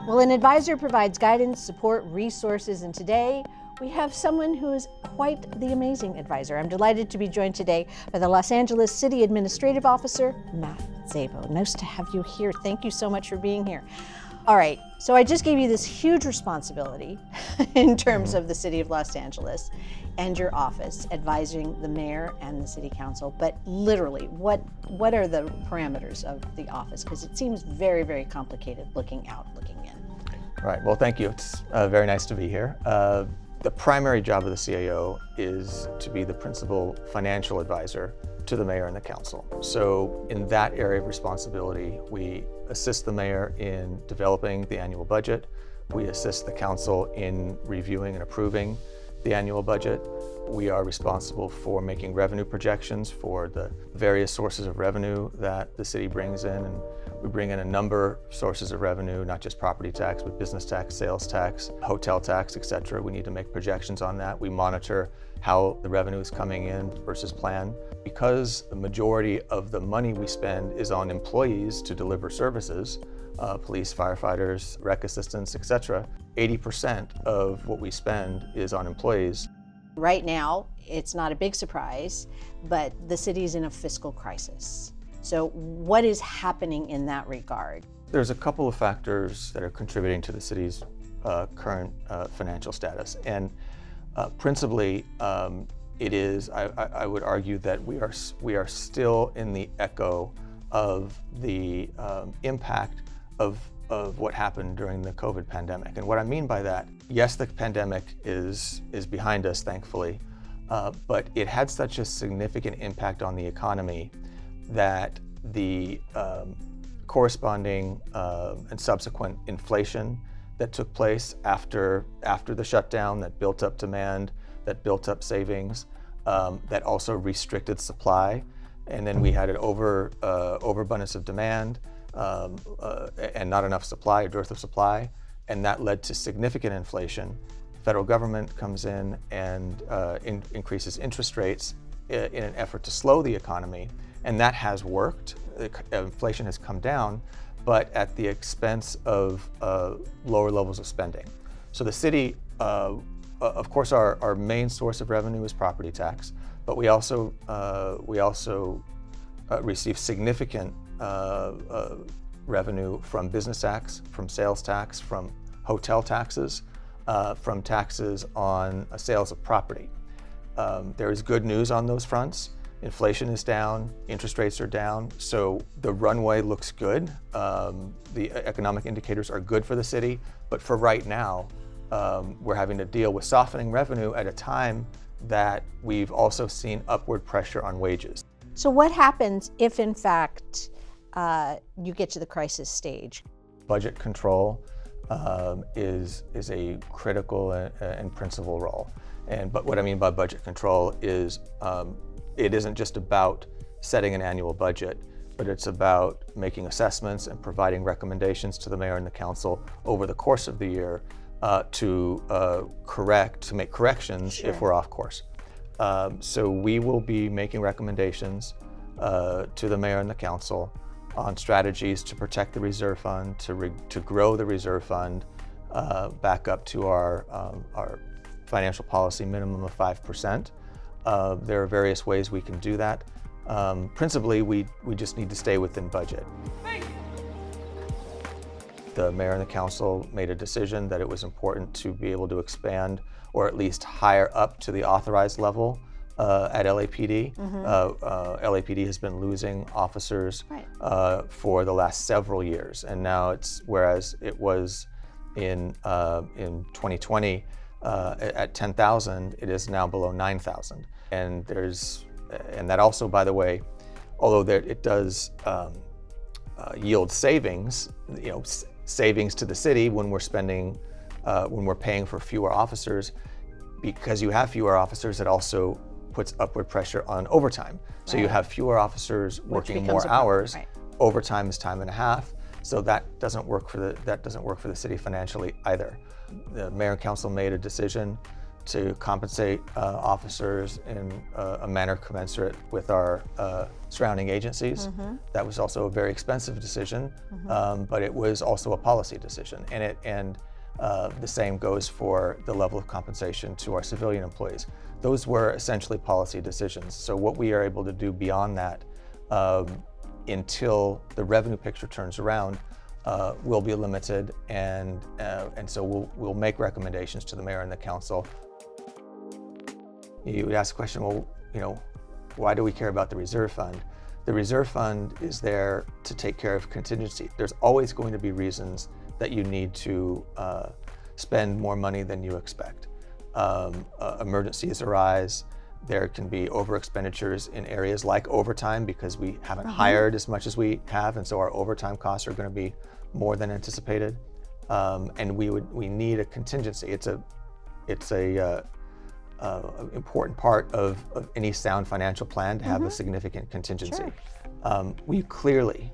Well, an advisor provides guidance, support, resources, and today we have someone who is quite the amazing advisor. I'm delighted to be joined today by the Los Angeles City Administrative Officer, Matt Szabo. Nice to have you here. Thank you so much for being here. All right, so I just gave you this huge responsibility in terms of the City of Los Angeles and your office advising the mayor and the city council, but literally, what are the parameters of the office? Because it seems very, very complicated looking out, looking in. Right, well, thank you. It's very nice to be here. The primary job of the CAO is to be the principal financial advisor to the mayor and the council. So in that area of responsibility, we assist the mayor in developing the annual budget. We assist the council in reviewing and approving the annual budget. We are responsible for making revenue projections for the various sources of revenue that the city brings in. And we bring in a number of sources of revenue, not just property tax, but business tax, sales tax, hotel tax, etc. We need to make projections on that. We monitor how the revenue is coming in versus plan. Because the majority of the money we spend is on employees to deliver services, police, firefighters, rec assistants, etc., 80% of what we spend is on employees. Right now, it's not a big surprise, but the city's in a fiscal crisis. So what is happening in that regard? There's a couple of factors that are contributing to the city's current financial status. And principally, it is, I would argue that we are still in the echo of the impact of what happened during the COVID pandemic. And what I mean by that, yes, the pandemic is behind us, thankfully, but it had such a significant impact on the economy that the corresponding and subsequent inflation that took place after the shutdown, that built up demand, that built up savings, that also restricted supply, and then we had an overabundance of demand and not enough supply, a dearth of supply, and that led to significant inflation. The federal government comes in and increases interest rates in an effort to slow the economy, and that has worked. Inflation has come down, but at the expense of lower levels of spending. So the city, of course, our main source of revenue is property tax, but we also receive significant revenue from business tax, from sales tax, from hotel taxes, from taxes on sales of property. There is good news on those fronts. Inflation is down, interest rates are down, so the runway looks good. The economic indicators are good for the city, but for right now, we're having to deal with softening revenue at a time that we've also seen upward pressure on wages. So what happens if, in fact, you get to the crisis stage? Budget control is a critical and principal role. But what I mean by budget control is it isn't just about setting an annual budget, but it's about making assessments and providing recommendations to the mayor and the council over the course of the year to make corrections Sure. if we're off course. So we will be making recommendations to the mayor and the council on strategies to protect the reserve fund, to grow the reserve fund back up to our financial policy minimum of 5%. There are various ways we can do that. Principally, we just need to stay within budget. The mayor and the council made a decision that it was important to be able to expand or at least hire up to the authorized level at LAPD. LAPD has been losing officers for the last several years, and now whereas it was in 2020 at 10,000, it is now below 9,000. And that also, by the way, although it does yield savings, savings to the city when we're paying for fewer officers, because you have fewer officers, it also puts upward pressure on overtime. So you have fewer officers working more hours. Overtime is time and a half. So that doesn't work for the city financially either. The mayor and council made a decision to compensate officers in a manner commensurate with our surrounding agencies. That was also a very expensive decision, but it was also a policy decision. And the same goes for the level of compensation to our civilian employees. Those were essentially policy decisions. So what we are able to do beyond that, until the revenue picture turns around, will be limited, and so we'll make recommendations to the mayor and the council. You would ask the question, well, why do we care about the reserve fund? The reserve fund is there to take care of contingency. There's always going to be reasons that you need to spend more money than you expect. Emergencies arise. There can be over expenditures in areas like overtime because we haven't hired as much as we have, and so our overtime costs are going to be more than anticipated. And we need a contingency. It's a important part of any sound financial plan to have a significant contingency. We clearly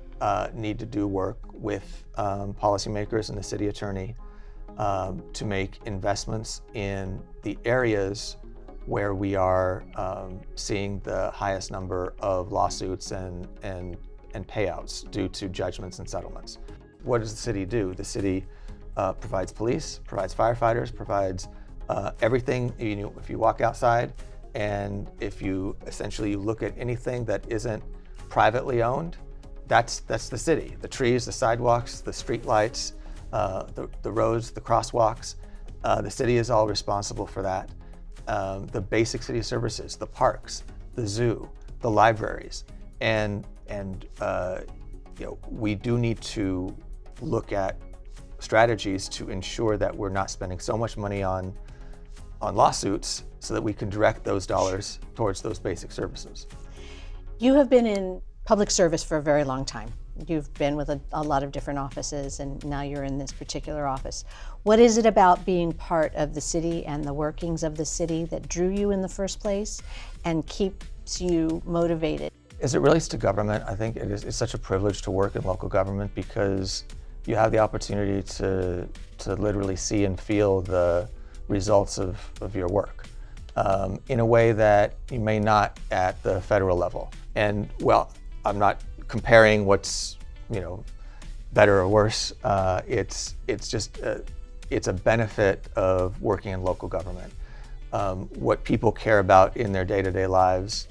need to do work with policymakers and the city attorney to make investments in the areas where we are seeing the highest number of lawsuits and payouts due to judgments and settlements. What does the city do? The city provides police, provides firefighters, provides everything. If you walk outside and if you essentially look at anything that isn't privately owned, that's the city. The trees, the sidewalks, the street lights, the roads, the crosswalks. The city is all responsible for that. The basic city services, the parks, the zoo, the libraries, and we do need to look at strategies to ensure that we're not spending so much money on lawsuits so that we can direct those dollars towards those basic services. You have been in public service for a very long time. You've been with a lot of different offices, and now you're in this particular office. What is it about being part of the city and the workings of the city that drew you in the first place and keeps you motivated? As it relates to government, I think it's such a privilege to work in local government because you have the opportunity to literally see and feel the results of your work in a way that you may not at the federal level. And well, I'm not comparing what's better or worse. It's a benefit of working in local government. What people care about in their day-to-day lives: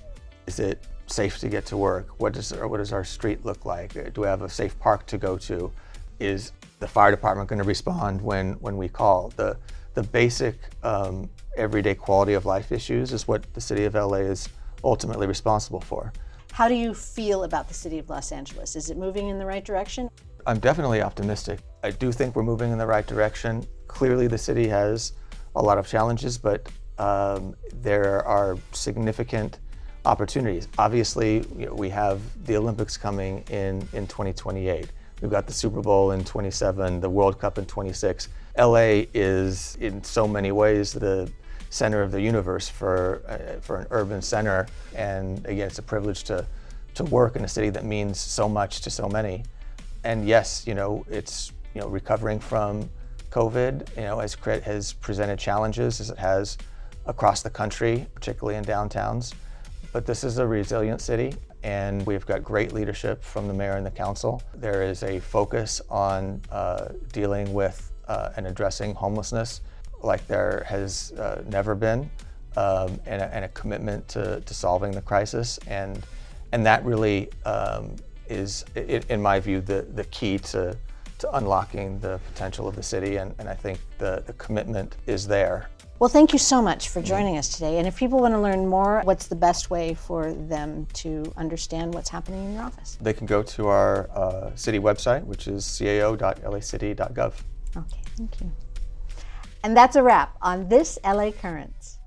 is it safe to get to work? What does our street look like? Do we have a safe park to go to? Is the fire department going to respond when we call? The basic everyday quality of life issues is what the city of LA is ultimately responsible for. How do you feel about the city of Los Angeles? Is it moving in the right direction? I'm definitely optimistic. I do think we're moving in the right direction. Clearly the city has a lot of challenges, but there are significant opportunities. Obviously, we have the Olympics coming in 2028. We've got the Super Bowl in 27, the World Cup in 26. LA is in so many ways the center of the universe for an urban center, and again, it's a privilege to work in a city that means so much to so many. And yes, it's recovering from COVID, has presented challenges as it has across the country, particularly in downtowns. But this is a resilient city, and we've got great leadership from the mayor and the council. There is a focus on dealing with and addressing homelessness like there has never been, and a commitment to solving the crisis. And that really is, in my view, the key to unlocking the potential of the city. And I think the commitment is there. Well, thank you so much for joining us today. And if people want to learn more, what's the best way for them to understand what's happening in your office? They can go to our city website, which is cao.lacity.gov. Okay, thank you. And that's a wrap on this LA Currents.